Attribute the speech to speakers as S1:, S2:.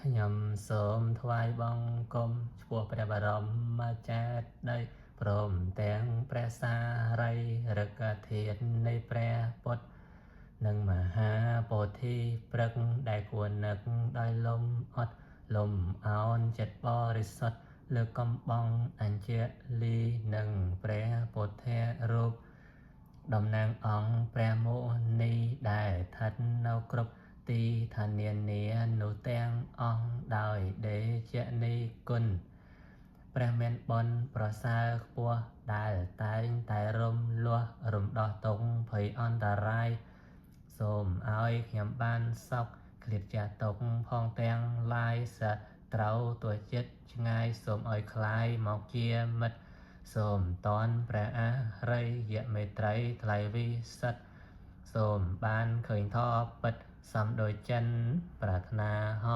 S1: nhầm sớm thoại bong công chùaព្រះបរមចាតដីព្រមទាំងព្រះសារីរកធាតុនៃព្រះពុទ្ធនិងមហាពោធិព្រឹកដែលគួរនឹកដោយលំអត់លំអោនចិត្តបរិសុទ្ធលើកកំបងអញ្ជលីនិងព្រះពុទ្ធរូបតំណាងអង្គព្រះមុនីដែលស្ថិតនៅគ្រប់ទីឋានានានោះទាំងអង្គដោយដេជនីគុណព្រះមានបុណ្យប្រសើរខ្ពស់ដែលតែងតែរំលាស់រំដោះទុក្ខភ័យអន្តរាយសូមឲ្យខ្ញុំបានសុខឃ្លាតចាស់ទុក្ខផងទាំងឡាយសត្រូវទោះចិត្តឆ្ងាយសូមឲ្យคล้ายមកជាមិត្តសូមតនព្រះអរិយមេត្រីថ្លៃវិសិទ្ធសូមបានឃើញធម៌ពិតសំដូចចិនប្រាថ្នាហ